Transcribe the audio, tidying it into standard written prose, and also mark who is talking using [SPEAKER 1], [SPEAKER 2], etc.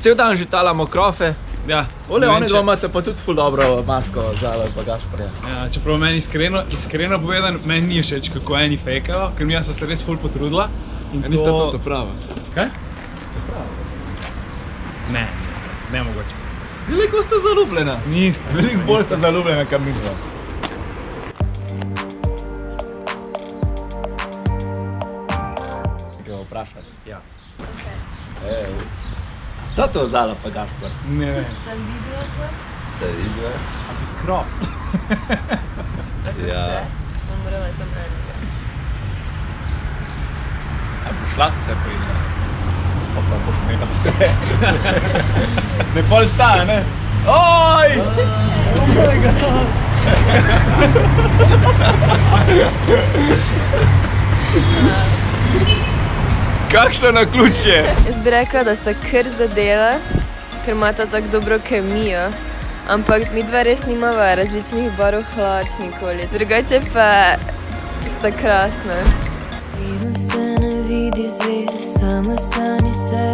[SPEAKER 1] cel dan že talamo krofe.
[SPEAKER 2] Ja.
[SPEAKER 1] Ole, oni dva imate pa tudi ful dobro masko za bagaž prije.
[SPEAKER 2] Ja, čeprav meni iskreno povedan, meni ni všeč, kako eni fejkajo, ker mi so se res ful potrudila.
[SPEAKER 3] Niste to prava.
[SPEAKER 2] Kaj? Ne, nemogoče.
[SPEAKER 1] Veliko ste zaljubljena.
[SPEAKER 2] Niste.
[SPEAKER 1] Veliko bolj ste zaljubljena, kam mi dva. Kaj vprašati?
[SPEAKER 2] Ja.
[SPEAKER 1] Sta to vzala bagaž prije?
[SPEAKER 2] Ne vem.
[SPEAKER 4] Ste videli to?
[SPEAKER 1] Ste videli?
[SPEAKER 2] Krop.
[SPEAKER 1] Ja.
[SPEAKER 4] Umrla sem enega.
[SPEAKER 1] A bo šla se pojde? Pa boš imela vse. Ne pol sta, ne? Oj! Oh my god! Kakšno naključje!
[SPEAKER 4] Jaz bi rekla, da sta kar zadela, ker imata tako dobro kemijo. Ampak mi dva res nimava različnih barv hlač nikoli. Drugače pa sta krasna.
[SPEAKER 5] Vedno se ne vidi zvezd, samo sani se